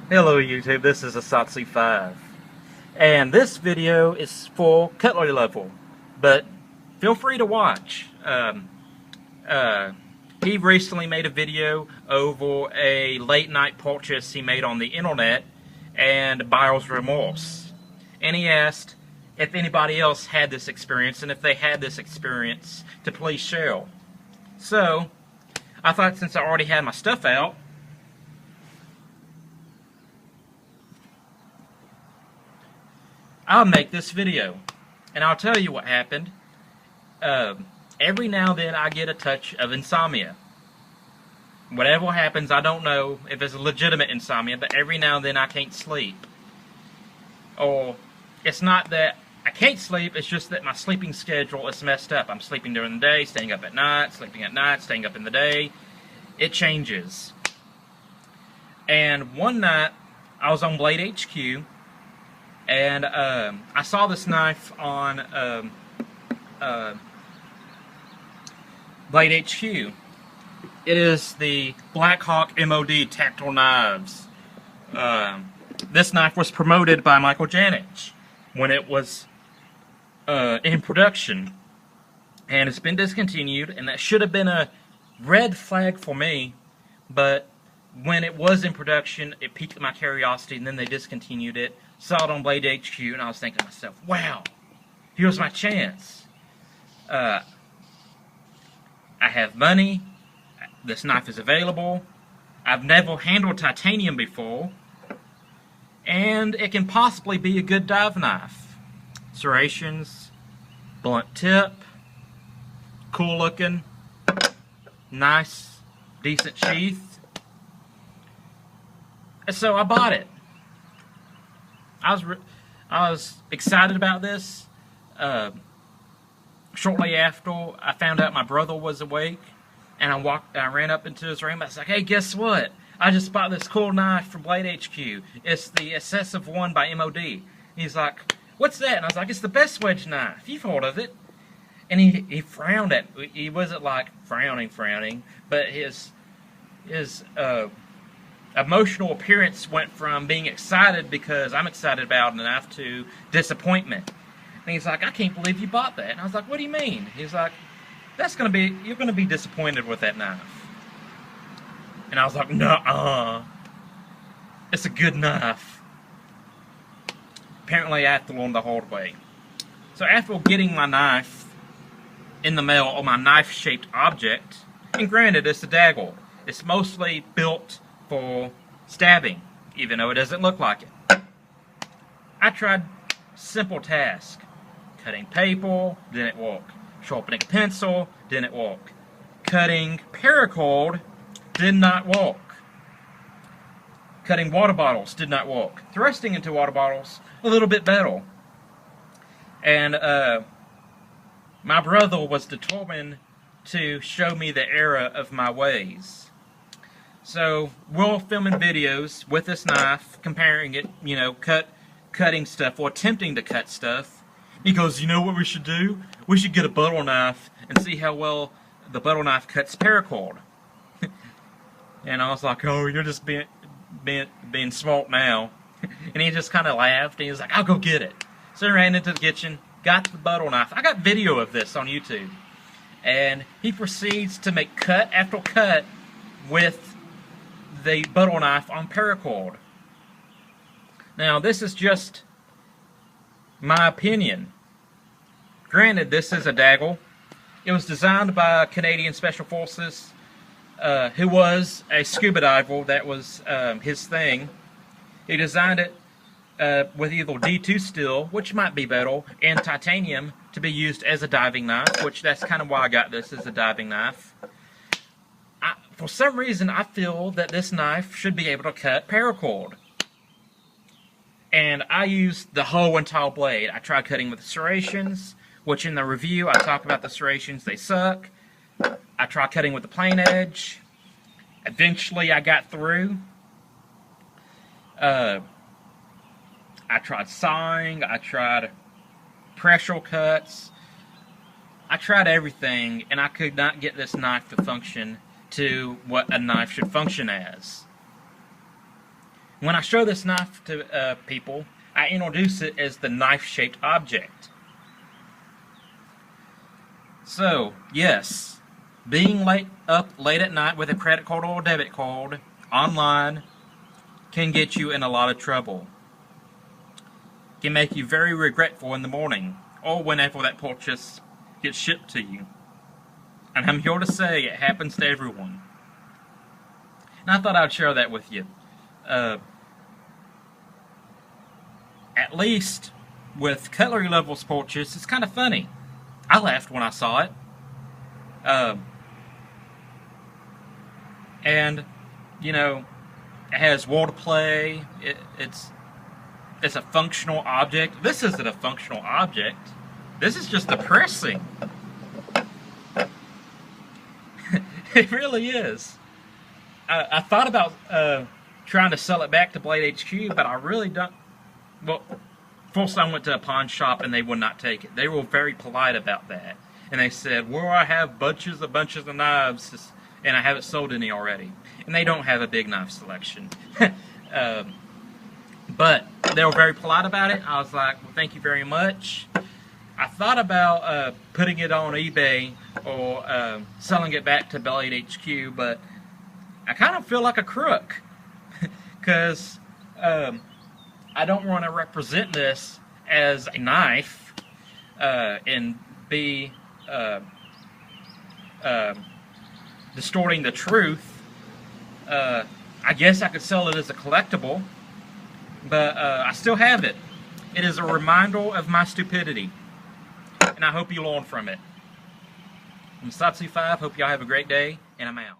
Hello YouTube, this is Asatsi5, and this video is for cutlery level, but feel free to watch. He recently made a video over a late night purchase he made on the internet and buyer's remorse, and he asked if anybody else had this experience, and if they had this experience to please share. So I thought, since I already had my stuff out, I'll make this video, and I'll tell you what happened. Every now and then I get a touch of insomnia. Whatever happens, I don't know if it's a legitimate insomnia, but every now and then I can't sleep. Or it's not that I can't sleep, it's just that my sleeping schedule is messed up. I'm sleeping during the day, staying up at night, sleeping at night, staying up in the day. It changes. And one night, I was on Blade HQ, and I saw this knife on Blade HQ. It is the Black Hawk MOD Tactile Knives. This knife was promoted by Michael Janich when it was in production, and it's been discontinued, and that should have been a red flag for me, but when it was in production, it piqued my curiosity, and then they discontinued it. Saw it on Blade HQ, and I was thinking to myself, wow, here's my chance. I have money. This knife is available. I've never handled titanium before. And it can possibly be a good dive knife. Serrations, blunt tip, cool looking, nice, decent sheath. And so I bought it. I was excited about this. Shortly after, I found out my brother was awake, and I ran up into his room. I was like, "Hey, guess what? I just bought this cool knife from Blade HQ. It's the Excessive One by MOD." He's like, "What's that?" And I was like, "It's the best wedge knife. You've heard of it." And he frowned at. He wasn't like frowning, but his emotional appearance went from being excited because I'm excited about a knife to disappointment. And he's like, "I can't believe you bought that." And I was like, "What do you mean?" He's like, you're gonna be disappointed with that knife." And I was like, "Nuh-uh. It's a good knife." Apparently I have to learn the hard way. So after getting my knife in the mail, or my knife-shaped object, and granted it's a dagger, it's mostly built for stabbing, even though it doesn't look like it. I tried simple tasks. Cutting paper, didn't work. Sharpening a pencil, didn't work. Cutting paracord, did not work. Cutting water bottles, did not work. Thrusting into water bottles, a little bit better. And my brother was determined to show me the error of my ways. So we're filming videos with this knife, comparing it, cutting stuff, or attempting to cut stuff. He goes, "You know what we should do? We should get a butter knife and see how well the butter knife cuts paracord." And I was like, "Oh, you're just being smart now." And he just kind of laughed, and he was like, "I'll go get it." So I ran into the kitchen, got the butter knife. I got video of this on YouTube. And he proceeds to make cut after cut with the butter knife on paracord. Now, this is just my opinion. Granted, this is a dagger. It was designed by Canadian Special Forces, who was a scuba diver. That was his thing. He designed it with either D2 steel, which might be better, and titanium to be used as a diving knife, which that's kind of why I got this as a diving knife. For some reason, I feel that this knife should be able to cut paracord. And I used the whole entire blade. I tried cutting with the serrations, which in the review I talk about the serrations, they suck. I tried cutting with the plain edge. Eventually I got through. I tried sawing, I tried pressure cuts. I tried everything, and I could not get this knife to function to what a knife should function as. When I show this knife to people, I introduce it as the knife-shaped object. So, yes, being up late at night with a credit card or a debit card online can get you in a lot of trouble. Can make you very regretful in the morning or whenever that purchase gets shipped to you. And I'm here to say it happens to everyone. And I thought I'd share that with you. At least with cutlery levels purchase, it's kind of funny. I laughed when I saw it. And, you know, it has wordplay. It's a functional object. This isn't a functional object. This is just depressing. It really is. I thought about trying to sell it back to Blade HQ, but I really don't. Well, first I went to a pawn shop and they would not take it. They were very polite about that. And they said, well, I have bunches of knives, and I haven't sold any already. And they don't have a big knife selection. But they were very polite about it. I was like, well, thank you very much. I thought about putting it on eBay or selling it back to Blade HQ, but I kind of feel like a crook. Because I don't want to represent this as a knife and be distorting the truth. I guess I could sell it as a collectible, but I still have it. It is a reminder of my stupidity, and I hope you learn from it. I'm Satsu5, hope y'all have a great day, and I'm out.